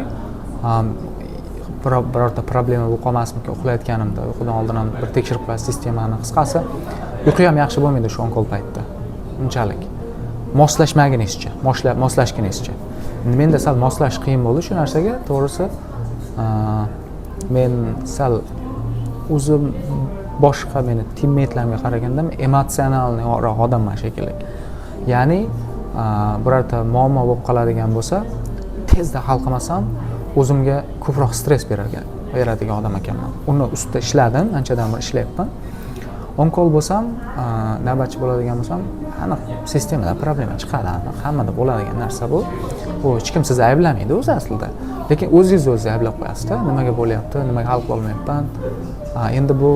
birorta problema bo'lib qolmasmikan uxlayotganimda, uyqudan oldin ham bir tekshirib qo'yasiz sistemani. Qisqasi, uyqu ham yaxshi bo'lmaydi shu on-call paytda. Unchalik moslashgunizcha. Menda sal moslash qiyin bo'ldi shu narsaga, to'g'risi. Men sal o'zim boshqa meni teammate'larimga qaraganda emotsionalniy odamman shekilli. Ya'ni birorta muammo bo'lib qoladigan bo'lsa, tezda hal qilmasam, o'zimga ko'proq stress beradigan odam ekanman. Uni ustida ishladim, anchadan beri ishlayapman. On-call bo'lsam, navbatchi bo'ladigan bo'lsam, aniq sistemada problema chiqadi. Hammada bo'ladigan narsa bu. Bu hech kim sizni ayblamaydi o'zi aslida. Lekin o'zingizni o'zingiz ayblab qo'yasiz-da, nimaga bo'lyapti, nimaga hal qila olmayapman. Endi bu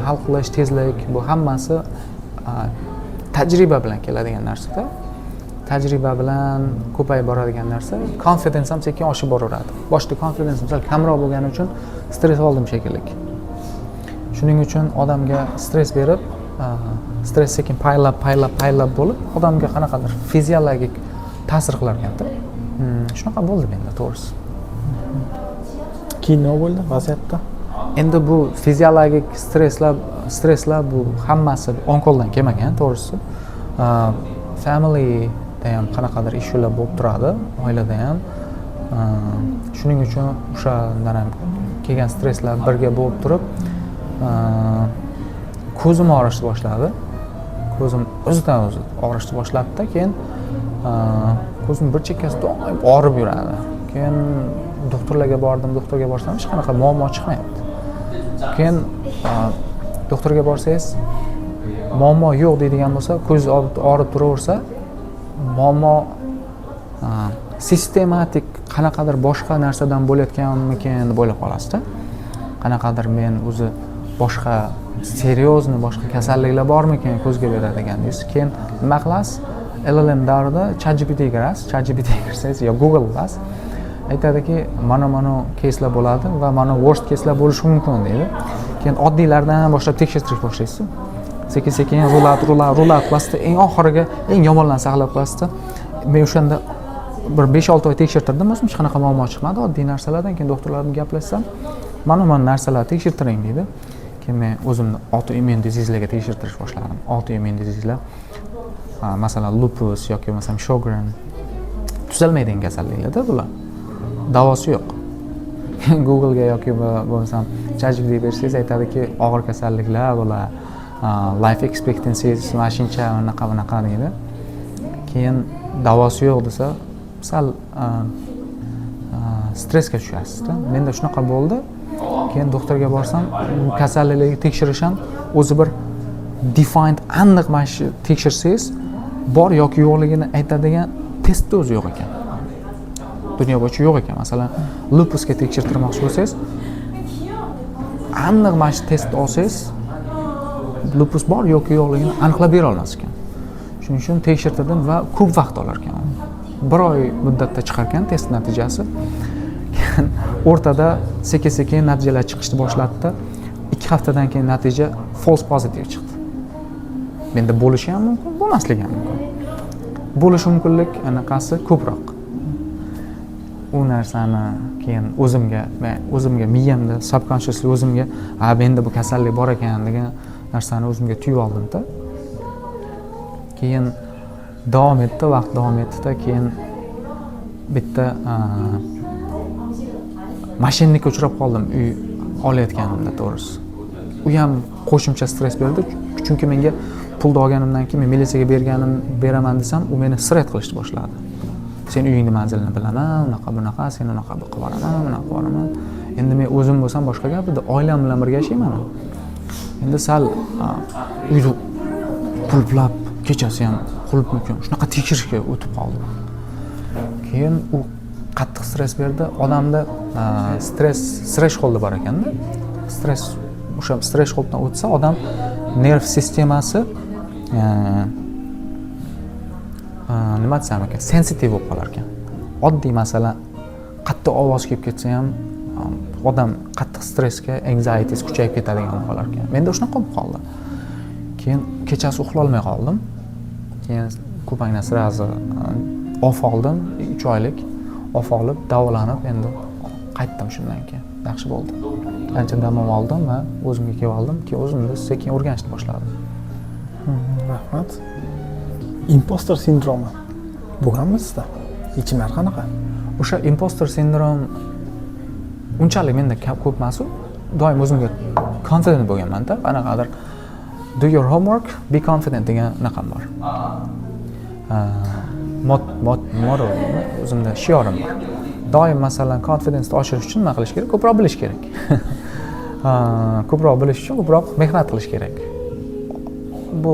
hal qilish, tezlik, bu hammasi tajriba bilan keladigan narsa-da. tajriba bilan ko'payib boradigan narsa. Confidence ham sekin oshib boraveradi. Boshida confidence misol kamroq bo'lgani uchun stress oldim shekilli. Shuning uchun odamga stress berib, stress sekin paylab bo'lib, odamga qanaqadir fiziologik ta'sir qilar ekanda. Shunaqa bo'ldi menda to'g'risi. Keyin nima bo'ldi vaziyatda? Endi bu fiziologik stresslar bu hammasi onkoldan kelmagan, to'g'risi. Familyda ham qanaqadir ishlar bo'lib turadi, oilada ham. Shuning uchun o'shandan ham kelgan stresslar birga bo'lib turib, ko'zim og'rishni boshladi. Ko'zim o'zidan o'zi og'rishni boshladi-da, keyin ko'zim bir chekkasi doim og'rib yuradi. Keyin doktorlarga bordim, doktorga borsam hech qanaqa muammo chiqmayapti. Keyin doktorga borsangiz, muammo yo'q deydigan bo'lsa, ko'z og'rib turaversa, muammo sistematik qanaqadir boshqa narsadan bo'layotganmikin deb o'ylab qolasiz-da. Qanaqadir men o'zi boshqa seryozni boshqa kasalliklar bormikin ko'zga beradigan deysiz. Keyin nima qilasiz? LLM davrida ChatGPT ga kirasiz. ChatGPT ga kirsangiz yo Google qilasiz. Aytadiki, mana case'lar bo'ladi va mana worst case'lar bo'lishi mumkin deydi. Keyin oddiylardan boshlab tekshirish boshlaysiz. Sekin rulat qilasizda, eng oxiriga eng yomonlarni saqlab qo'yasizda. Men o'shanda bir 5-6 oy tekshirtirdim, o'zim hech qanaqa muammo chiqmadi. Oddiy narsalardan keyin doktorlar bilan gaplashsam, mana narsalarni tekshirtiring deydi. Keyin men o'zimni autoimmun disease'larga tekshirtirish boshladim. Autoimmun disease'lar, masalan, lupus yoki bo'lmasam Sjogren, tuzalmaydigan kasalliklarda bular. Davosi yo'q. Google ga yoki bo'lmasam ChatGPT ga bersangiz aytadiki, og'ir kasalliklar bular, life expectancy mana shuncha unaqa deydi. Keyin davosi yo'q desa, sal stressga tushasizda. Menda shunaqa bo'ldi. Keyin doktorga borsam, kasalliklarni tekshirish ham o'zi bir defined aniq mana shu tekshirsangiz, bor yoki yo'qligini aytadigan testda o'zi yo'q ekan. Dunyo bo'yicha yo'q ekan. Masalan, lupusga tekshirtirmoqchi bo'lsangiz, aniq mana shu test olsangiz, lupus bor yoki yo'qligini aniqlab bera olmas ekan. Shuning uchun tekshirtirdim va ko'p vaqt olar ekan. 1 oy muddatda chiqar ekan test natijasi. O'rtada sekin natijalar chiqishni boshlatdi. 2 haftadan keyin natija false positive chiqdi. Menda bo'lishi ham mumkin, bo'lmasligi ham mumkin. Bo'lishi mumkinlik anaqasi ko'proq. U narsani keyin o'zimga miyamda subconsciously o'zimga, menda bu kasallik bor ekan degan narsani o'zimga tuyib oldim-da. Keyin vaqt davom etdi-da, keyin bitta mashinnikka uchrab qoldim uy olayotganimda, to'g'risi. U ham qo'shimcha stress berdi, chunki menga pulni olganimdan keyin men militsiyaga beraman desam, u meni sirayt qilishni boshladi. Sen uyingni manzilini bilaman, unaqa, sen unaqa qilib boraman. Endi men o'zim bo'lsam boshqa gap edi, oilam bilan birga yashayman. Endi sal uyni qulplab, kechasi ham qulpmikan, shunaqa tekshirishga o'tib qoldim. Keyin u qattiq stress berdi. Odamda stress thresholdi bor ekanda. O'sha thresholddan o'tsa, odam nerv sistemasi nima desam ekan, sensitiv bo'lib qolar ekan. Oddiy masalan, qattiq ovoz kelib ketsa ham odam qattiq stressga, anxiety'si kuchayib ketadigan bo'lib qolar ekan. Menda shunaqa bo'lib qoldi. Keyin kechasi uxlay olmay qoldim. Keyin ko'pangdan sirazi off oldim, 3 oylik off olib, davolanib, endi qaytdim shundan keyin. Yaxshi bo'ldi. Ancha dam oldim va o'zimga kelib oldim, keyin o'zimni sekin o'rganishni boshladim. Rahmat. Impostor sindromi bo'lganmi sizda? Yechimlar qanaqa? O'sha impostor sindrom unchalik menda ko'p emas. Doim o'zimga confident bo'lganman-da, qanaqadir do your homework, be confident degan naqam bor. Motto o'zimda shiorim bor. Doim masalan confidence oshirish uchun nima qilish kerak? Ko'proq bilish kerak. Ko'proq bilish uchun ko'proq mehnat qilish kerak. Bu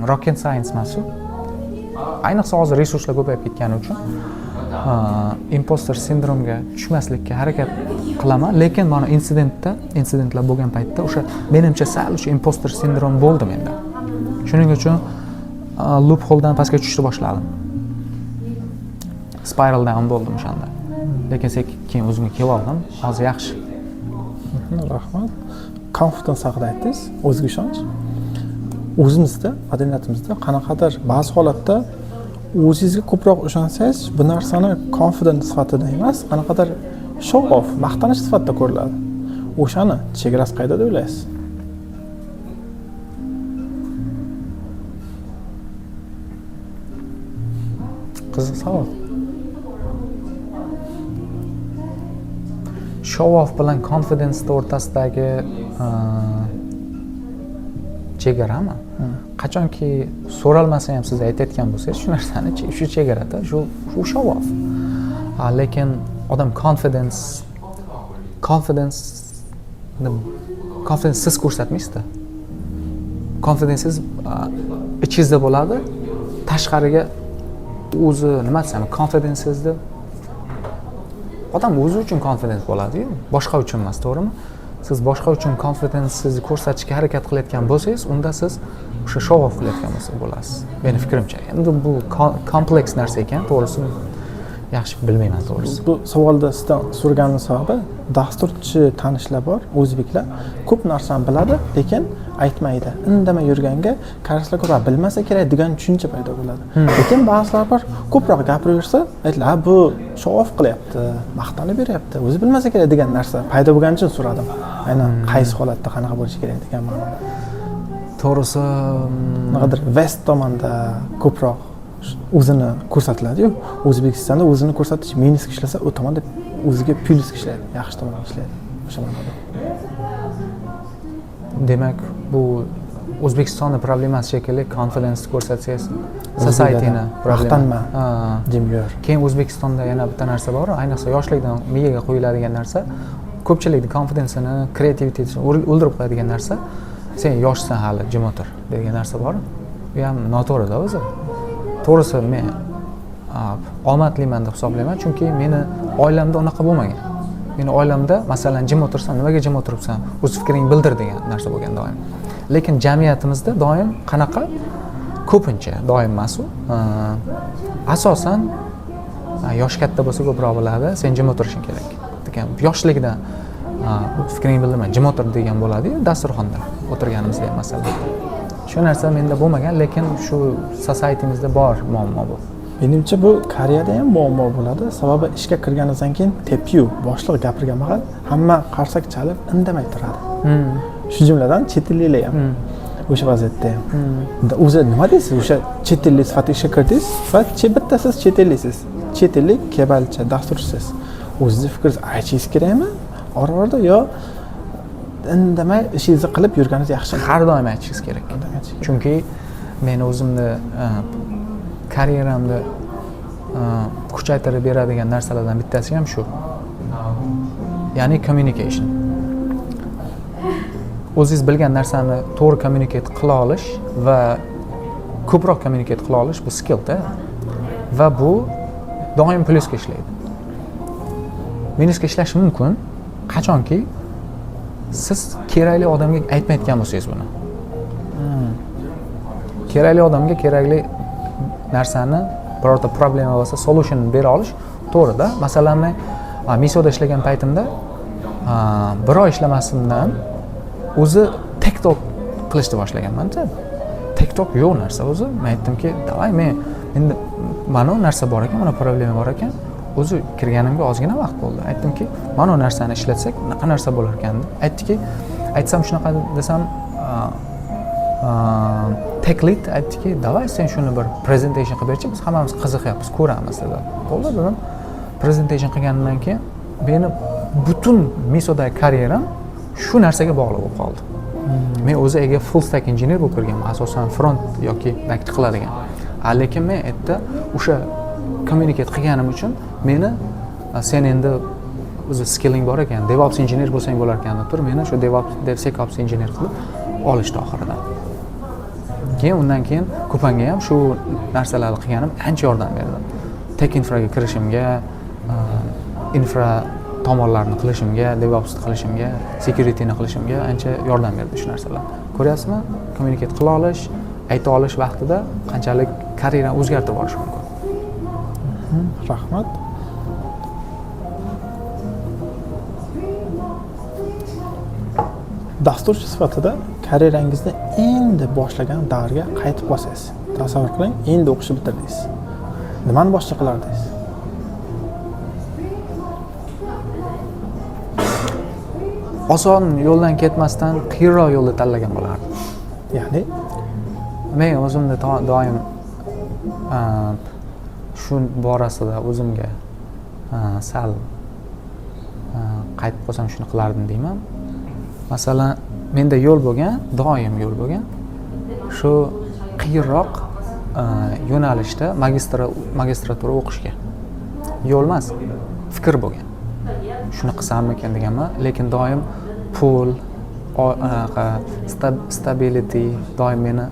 rocket science emas. Ayniqsa hozir resurslar ko'payib ketgani uchun impostor sindromga tushmaslikka harakat qilaman, lekin mana insidentlar bo'lgan paytda o'sha menimcha sal o'sha impostor sindrom bo'ldi menda. Shuning uchun loopholedan pastga tushishni boshladim. spiral down bo'ldim o'shanda. Lekin keyin o'zimga kelib oldim, hozir yaxshi. Rahmat. Confidence haqida aytdingiz, o'ziga ishonch. O'zimizda, madaniyatimizda qanaqadir ba'zi holatda o'zingizga ko'proq ishonsangiz, bu narsani confident sifatida emas, qanaqadir show off, maqtanish sifatida ko'riladi. O'shani chegarasi qayda deb o'ylaysiz? Qiziq savol. Show off bilan confidence o'rtasidagi chegarami? Qachonki so'ralmasa ham siz aytayotgan bo'lsangiz, shu narsani shu chegarada, shu show off. Lekin odam confidence siz ko'rsatmaysizda. Confidence ichingizda bo'ladi, tashqariga o'zi nima desam, confidence'ni odam o'zi uchun confident bo'ladi-yu, boshqa uchun emas, to'g'rimi? Siz boshqa uchun confidence'ni ko'rsatishga harakat qilayotgan bo'lsangiz, unda siz o'sha show off qilayotgan bo'lasiz. Meni fikrimcha. Endi bu kompleks narsa ekan, to'g'risi yaxshi bilmayman to'g'risi. Bu savolda sizdan so'raganim sababi, dasturchi tanishlar bor, o'zbeklar ko'p narsani biladi, lekin aytmaydi. Indamay yurganga koreyslar ko'proq bilmasa kerak degan tushuncha paydo bo'ladi. Lekin ba'zilar bor, ko'proq gapiraversa, aytlar, bu show off qilyapti, maqtanib beryapti, o'zi bilmasa kerak degan narsa paydo bo'lgani uchun so'radim. Aynan qaysi holatda qanaqa bo'lishi kerak degan ma'noda. To'g'risi, naqadar West tomonda ko'proq o'zini ko'rsatiladi-yu, O'zbekistonda o'zini ko'rsatish minus ishlasa, u tomonda o'ziga plus ishlaydi, yaxshi tomonga ishlaydi. O'sha ma'noda. Demak, bu O'zbekistonning problemasi shekilli, confidence ko'rsatsangiz, society'ni problemi. Maqtanma, jim yur. Keyin O'zbekistonda yana bitta narsa bor, ayniqsa yoshlikdan miyaga qo'yiladigan narsa, ko'pchilikning confidence-ini, creativity'sini o'ldirib qo'yadigan narsa, sen yoshsan hali, jim o'tir degan narsa bor. Bu ham noto'g'ri-da o'zi. To'g'risi, men omadliman deb hisoblayman, chunki meni oilamda unaqa bo'lmagan. Meni oilamda masalan jim o'tirsan, nimaga jim o'tiribsan, o'z fikringni bildir degan narsa bo'lgan doim. Lekin jamiyatimizda doim qanaqa? Ko'pincha, doim emas u. Asosan yosh katta bo'lsa ko'proq biladi, sen jim o'tirishing kerak degan. Yoshlikdan fikringni bildirma, jim o'tir degan bo'ladi-yu, dasturxonda o'tirganimizda ham masalan. Shu narsa menda bo'lmagan, lekin shu society'mizda bor muammo bu. Menimcha bu Koreyada ham muammo bo'ladi. Sababi ishga kirganingizdan keyin tepyu, boshliq gapirgan mahal hamma qarsak chalib indamay turadi. Shu jumladan chet elliklar ham o'sha vaziyatda ham. O'zi nima deysiz? O'sha chet ellik sifatida ishga kirdingiz va bitta siz chet elliksiz. Chet ellik kebalcha dasturchisiz. O'zingiz fikringizni aytishingiz kerakmi? Orada yo indamay ishingizni qilib yurganingiz yaxshi. Har doim aytishingiz kerak. Chunki men o'zimni karyeramda kuchaytirib beradigan narsalardan bittasi ham shu. Ya'ni communication. O'zingiz bilgan narsani to'g'ri communicate qila olish va ko'proq communicate qila olish bu skill-da. Va bu doim plusga ishlaydi. Minusga ishlashi mumkin qachonki siz kerakli odamga aytmayotgan bo'lsangiz buni. Kerakli odamga kerakli narsani, birorta problema bo'lsa, solution bera olish to'g'ri-da. Masalan, men Misoda ishlagan paytimda bir oy ishlamasimdan o'zi TikTok qilishni boshlaganman-da. TikTok yo'q narsa o'zi. Men aytdimki, "Davay, menda mana bu narsa bor ekan, mana problema bor ekan." O'zi kirganimga ozgina vaqt bo'ldi. Aytdimki, "Mana bu narsani ishlatsak, qanaqa narsa bo'lar ekan?" Aytdiki, aytsam shunaqa desam, tech lead aytdiki, "Davay, sen shuni bir presentation qilib berchi, biz hammamiz qiziqyapmiz, ko'ramiz" dedi. Bo'ldi dedim. Presentation qilganimdan keyin meni butun Misodagi karyeram shu narsaga bog'liq bo'lib qoldi. Men o'zi full stack engineer bo'lib kirganman, asosan front yoki back qiladigan. Lekin men aytdi, o'sha communicate qilganim uchun meni sen endi o'zi skilling bor ekan, DevOps engineer bo'lsang bo'lar ekan deb turib, meni shu DevSecOps engineer qilib olishdi oxirida. Keyin undan keyin Kupanga ham shu narsalarni qilganim ancha yordam berdi. Tech infraga kirishimga, infra tomonlarni qilishimga, DevOps qilishimga, securityni qilishimga ancha yordam berdi shu narsalar. Ko'ryapsizmi? Communicate qila olish, ayta olish vaqtida qanchalik karyerani o'zgartirib olish mumkin. Rahmat. Dasturchi sifatida karyerangizni endi boshlagan davrga qaytib qolsangiz, tasavvur qiling, endi o'qishni bitirdingiz. Nimani boshqa qilardingiz? Oson yo'ldan ketmasdan qiyinroq yo'lni tanlagan bo'lardim. Ya'ni Men o'zimni doim shu borasida o'zimga sal qaytib qolsam shuni qilardim deyman. Masalan, menda yo'l bo'lgan, doim yo'l bo'lgan. Shu qiyinroq yo'nalishda magistratura o'qishga. Yo'l emas, fikr bo'lgan. Shuni qilsammikan deganman, lekin doim pul, stability doim meni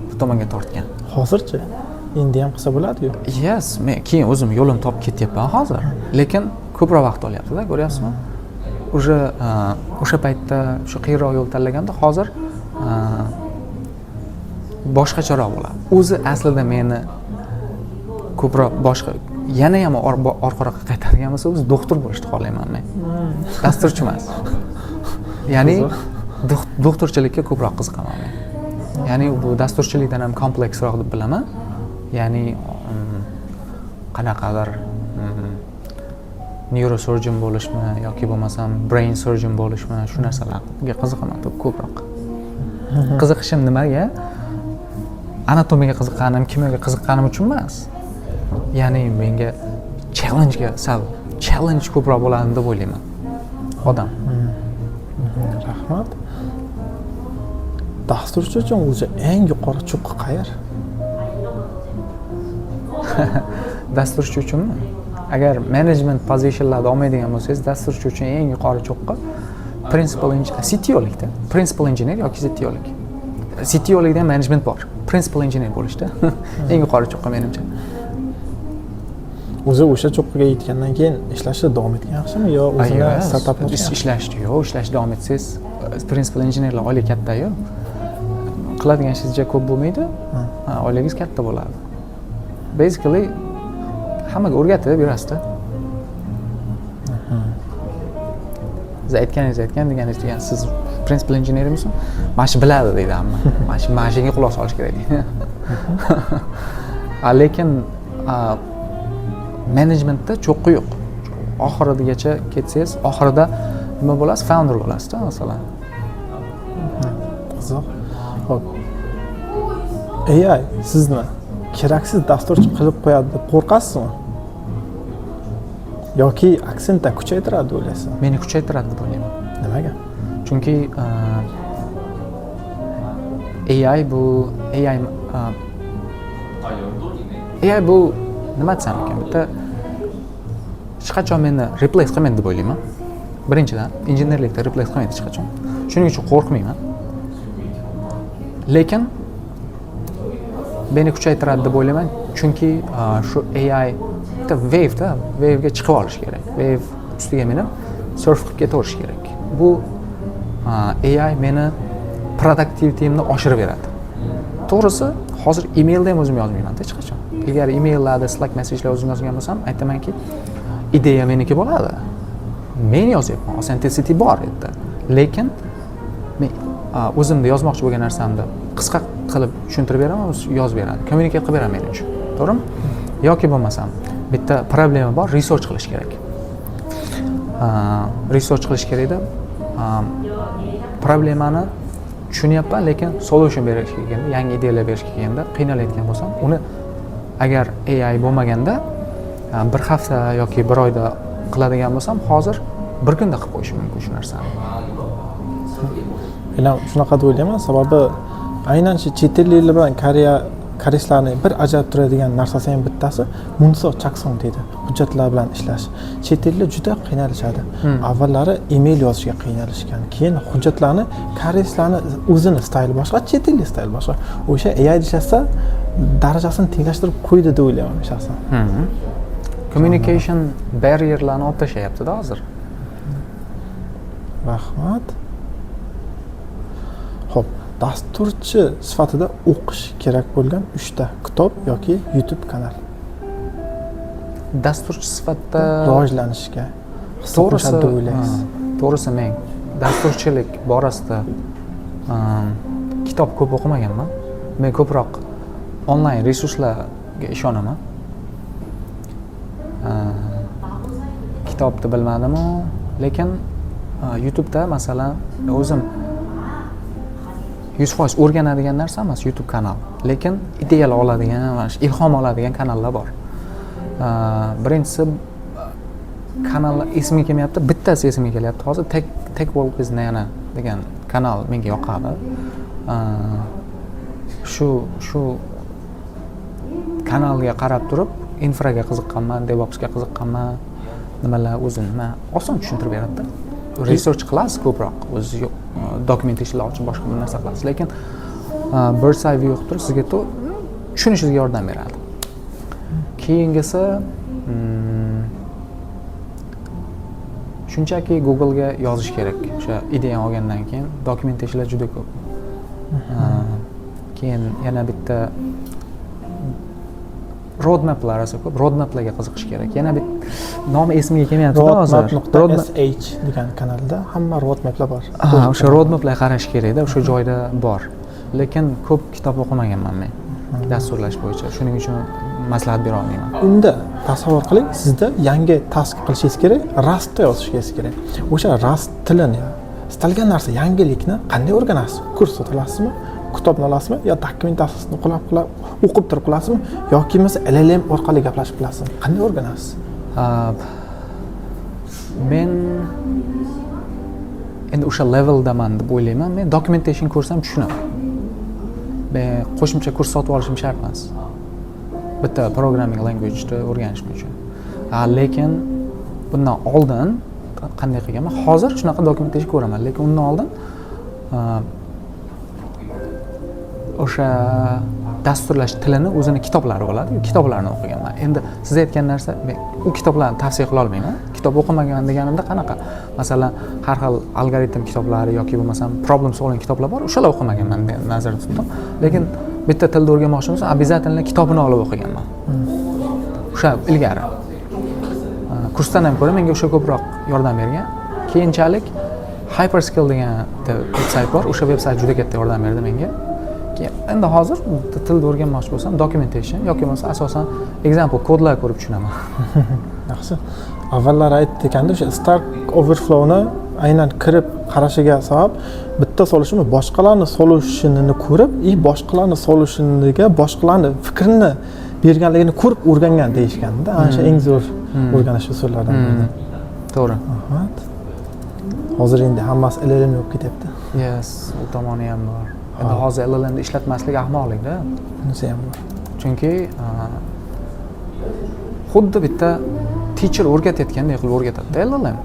bu tomonga tortgan. hozirchi endi ham qilsa bo'ladi-ku. Yes, men keyin o'zim yo'limni topib ketyapman hozir. Lekin ko'proq vaqt olyapti-da, ko'ryapsizmi? O'sha paytda shu qiyinroq yo'l tanlaganda hozir boshqacharoq bo'ladi. O'zi aslida meni ko'proq boshqa yana ham orqaroqqa qaytadigan bo'lsa, o'zi doktor bo'lishni xohlayman men. Dasturchi emas. Ya'ni doktorchilikka ko'proq qiziqaman men. Ya'ni bu dasturchilikdan ham kompleksroq deb bilaman. Ya'ni qanaqadir neurosurgeon bo'lishmi yoki bo'lmasam brain surgeon bo'lishmi, shu narsalarga qiziqaman ko'proq. Qiziqishim nimaga? Anatomiyaga qiziqqanim, kimyoga qiziqqanim uchun emas. Ya'ni menga challenge ko'proq bo'ladi deb o'ylayman. Odam. Rahmat. Dasturchi uchun o'zi eng yuqori cho'qqi qayer? Dasturchi uchunmi? Agar management positionlarda olmaydigan bo'lsangiz, dasturchi uchun eng yuqori cho'qqi CTO'likda. Principal engineer yoki CTO'lik. CTO'likda management bor. Principal engineer bo'lishda eng yuqori cho'qqi menimcha. O'zi o'sha cho'qqiga yetgandan keyin ishlashda davom etgan yaxshimi yo o'zini startapni ishlashni davom etsangiz, principal engineerlar oylik katta-yu. Qiladigan ishingiz ko'p bo'lmaydi, oyligingiz katta bo'ladi. Basically hammaga o'rgatib berasizda. Siz aytganingiz degan siz principal engineermisiz? Mana shu biladi deydi hamma. Mana shunga quloq solish kerak deydi. Lekin managementda cho'qqi yo'q. Oxirigacha ketsangiz, oxirida nima bo'lasiz? Founder bo'lasiz-da, masalan. Qiziq. Xo'p. AI sizni keraksiz dasturchi qilib qo'yadi deb qo'rqasizmi? Yoki aksinta kuchaytiradi deb o'ylaysizmi? Meni kuchaytiradi deb o'ylayman. Nimaga? Chunki AI bu nima desam ekan? Bitta hech qachon meni replace qilmaydi deb o'ylayman. Birinchidan, injenerlikda replace qilmaydi hech qachon. Shuning uchun qo'rqmayman. Lekin meni kuchaytiradi deb o'ylayman, chunki shu AI bitta wave-ga chiqib olish kerak. Wave ustiga minib surf qilib ketaverish kerak. Bu AI meni productivity'imni oshirib beradi. To'g'risi, hozir emailda ham o'zim yozmayman hech qachon. Ilgari emaillarda, Slack messagelar o'zim yozgan bo'lsam, aytamanki, ideya meniki bo'ladi. Men yozyapman, authenticity bor edi. Lekin men o'zimda yozmoqchi bo'lgan narsamni qisqa qilib tushuntirib beraman, yozib beradi. Kommunikate qilib beraman men uchun. To'g'rimi? Yoki bo'lmasam, bitta problema bor, research qilish kerak. Research qilish kerakda problemani tushunyapman, lekin solution berishga kelganda, yangi ideyalar berishga kelganda qiynalayotgan bo'lsam, uni agar AI bo'lmaganda bir hafta yoki bir oyda qiladigan bo'lsam, hozir bir kunda qilib qo'yishim mumkin shu narsani. Men ham shunaqa deb o'ylayman, sababi aynan shu chet elliklar bilan koreyslarning bir ajralib turadigan narsasi ham bittasi Munso Chakson deydi. Hujjatlar bilan ishlash. Chet elliklar juda qiynalishadi. Avvallari email yozishga qiynalishgan. Keyin hujjatlarni koreyslarning o'zini stayli boshqa, chet ellik stayli boshqa. O'sha AI ishlasa darajasini tenglashtirib qo'ydi deb o'ylayman shaxsan. Communication barrierlarni olib tashlayapti-da hozir. Rahmat. Xo'p, dasturchi sifatida o'qish kerak bo'lgan 3 ta kitob yoki YouTube kanal. dasturchi sifatida rivojlanishga hissa to'g'risi qo'shadi deb o'ylaysiz? to'g'risi men dasturchilik borasida kitob ko'p o'qimaganman. Men ko'proq onlayn resurslarga ishonaman. Kitobni bilmadimu, lekin YouTube'da masalan o'zim 100% o'rganadigan narsa emas YouTube kanal, lekin ideyalar oladigan, ilhom oladigan kanallar bor. Birinchisi kanallar esimga kelmayapti, bittasi esimga kelyapti hozir. Tech World is Nana degan kanal menga yoqadi. Shu kanalga qarab turib, infraga qiziqqanman, DevOpsga qiziqqanman, nimalar o'zini oson tushuntirib beradi. Research qilasiz ko'proq, o'zi documentation uchun boshqa bir narsa qilasiz, lekin bird's eye view qilib turib sizga tushunishingizga yordam beradi. Keyingisi shunchaki Google'ga yozish kerak. O'sha ideyani olgandan keyin dokumentationlar juda ko'p. Keyin yana bitta roadmaplar ko'p. Roadmaplarga qiziqish kerak. Yana bir nomi esimga kelmayapti hozir. roadmap.sh degan kanalda hamma roadmaplar bor. O'sha roadmaplarga qarash kerak-da, o'sha joyda bor. Lekin ko'p kitob o'qimaganman men dasturlash bo'yicha. Shuning uchun maslahat bera olmayman. Unda tasavvur qiling, sizda yangi task qilishingiz kerak, Rustda yozishingiz kerak. O'sha Rust tilini, istalgan narsa, yangilikni qanday o'rganasiz? Kurs o'tilasizmi? Kitobni olasizmi yo dokumentatsiyasini o'qib turib qilasizmi yoki bo'lmasa LLM orqali gaplashib qilasizmi? Qanday o'rganasiz? Men endi o'sha leveldaman deb o'ylayman. Men documentation ko'rsam tushunaman. Men qo'shimcha kurs sotib olishim shart emas. Bitta programming language'ni o'rganishim uchun. Lekin bundan oldin qanday qilganman? Hozir shunaqa documentation ko'raman, lekin undan oldin o'sha dasturlash tilini o'zini kitoblari bo'ladi, kitoblarni o'qiganman. Endi siz aytgan narsa, men u kitoblarni tavsiya qila olmayman. Kitob o'qimagan deganimda qanaqa? Masalan, har xil algoritm kitoblari yoki bo'lmasam problem solving kitoblar bor, o'shalar o'qimaganman nazarda tutdim. Lekin bitta tilni o'rganmoqchi bo'lsam, обязательно kitobini olib o'qiganman. O'sha ilgari. Kursdan ham ko'ra menga o'sha ko'proq yordam bergan. Keyinchalik Hyperskill degan veb-sayt bor. O'sha veb-sayt juda katta yordam berdi menga. Endi hozir tilni o'rganmoqchi bo'lsam, documentation yoki bo'lmasa asosan example kodlar ko'rib tushunaman. Yaxshi. Avvallar aytdikanda o'sha Stack Overflow'ni aynan kirib qarashiga sabab bitta solution boshqalarni solutionini ko'rib, boshqalarni solutioniga boshqalarni fikrini berganligini ko'rib o'rgangan deyishganda, ana shu eng zo'r o'rganish usullaridan biri. To'g'ri. Hozir endi hammasi LLM bo'lib ketyapti. Yes, u tomoni ham bor. Endi hozir LLMni ishlatmaslik ahmoqlikda. Bunisi ham bor. Chunki xuddi bitta teacher o'rgatayotgandek qilib o'rgatadi LLM.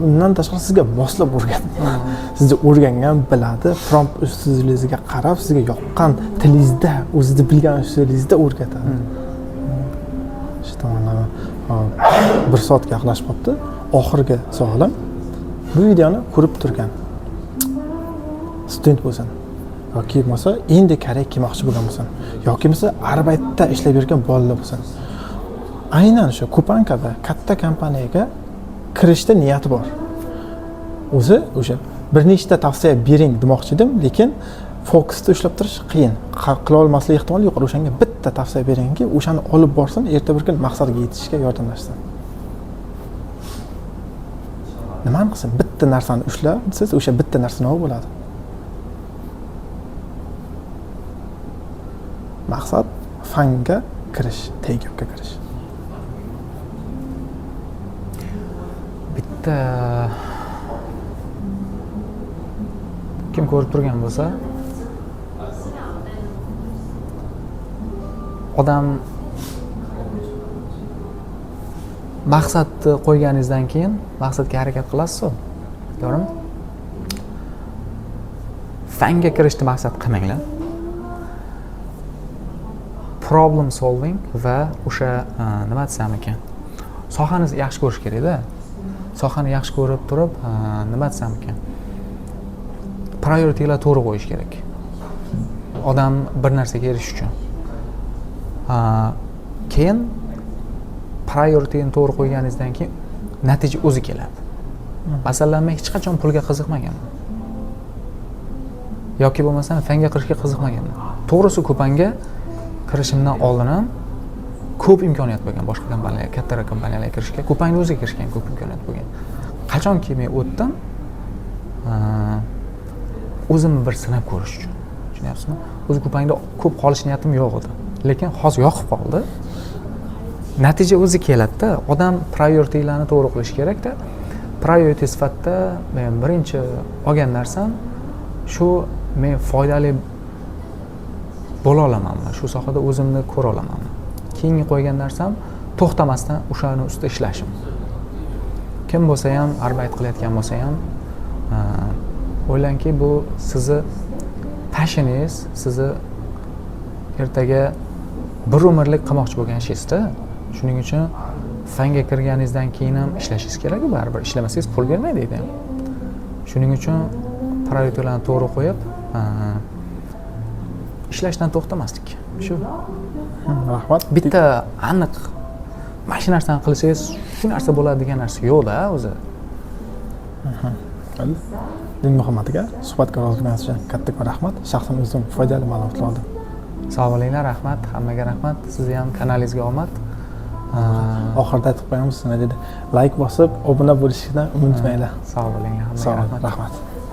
Undan tashqari sizga moslab o'rgatadi. Sizni o'rgangan biladi, prompt ustunligiga qarab sizga yoqqan tilingizda, o'zingizni bilgan usulingizda o'rgatadi. Shu tomonlama. Bir soatga yaqinlashib qolibdi. Oxirgi savolim. Bu videoni ko'rib turgan student bo'lsin yoki bo'lmasa endi Koreyaga kelmoqchi bo'lgan bo'lsin yoki bo'lmasa Arbaytda ishlab yurgan bolalar bo'lsin. Aynan shu Kupankada katta kompaniyaga kirishda niyati bor. O'zi o'sha bir nechta tavsiya bering demoqchi edim, lekin fokusni ushlab turish qiyin. Qila olmaslik ehtimoli yuqori. O'shanga bitta tavsiya beringki, o'shani olib borsin, erta bir kun maqsadga yetishga yordamlashsin. Nimani qilsin? Bitta narsani ushlab, siz o'sha bitta narsa nima bo'ladi? Maqsad fanga kirish, TGIPga kirish. Bitta kim ko'rib turgan bo'lsa, odam maqsadni qo'yganingizdan keyin maqsadga harakat qilasiz-ku. To'g'rimi? Fanga kirishni maqsad qilmanglar. Problem solving va o'sha nima desam ekan? Sohani yaxshi ko'rish kerak-da. Sohani yaxshi ko'rib turib, nima desam ekan? Prioritiyalar to'g'ri qo'yish kerak. Odam bir narsaga erishish uchun. Keyin priorityni to'g'ri qo'yganingizdan keyin natija o'zi keladi. Masalan, men hech qachon pulga qiziqmaganman. Yoki bo'lmasam fanga kirishga qiziqmaganman. To'g'risi Kupanga kirishimdan oldin ham ko'p imkoniyat bo'lgan boshqa kompaniyalar, kattaroq kompaniyalarga kirishga, Kupangga o'ziga kirishga ham ko'p imkoniyat bo'lgan. Qachonki men o'tdim, o'zimni bir sinab ko'rish uchun. Tushunyapsizmi? O'zi Kupangda ko'p qolish niyatim yo'q edi. Lekin hozir yoqib qoldi. Natija o'zi keladi-da. Odam prioritilarni to'g'ri qilish kerak-da. Priority sifatida men birinchi olgan narsam shu, men foydali bo'la olamanmi? Shu sohada o'zimni ko'ra olamanmi? Keyingi qo'ygan narsam to'xtamasdan o'shani ustida ishlashim. Kim bo'lsa ham, arbeit qilayotgan bo'lsa ham, o'ylanki bu sizni passioningiz, sizni ertaga bir umrlik qilmoqchi bo'lgan ishingizda. Shuning uchun fanga kirganingizdan keyin ham ishlashingiz kerak, baribir ishlamasangiz pul bermaydi deydi. Shuning uchun prioritelarni to'g'ri qo'yib, ishlashdan to'xtamaslik. Shu. Rahmat. Bitta aniq mana shu narsani qilsangiz shu narsa bo'ladi degan narsa yo'q-da o'zi. Dinmuhammad aka, suhbatga rozi bo'lganingiz uchun kattakon rahmat. Shaxsan o'zim foydali ma'lumotlar oldim. Sog' bo'linglar, rahmat. Hammaga rahmat. Sizni ham kanalingizga omad. Oxirida aytib qo'yamiz, nima dedi? Like bosib, obuna bo'lishni unutmanglar. Sog' bo'linglar, hammaga rahmat. Rahmat.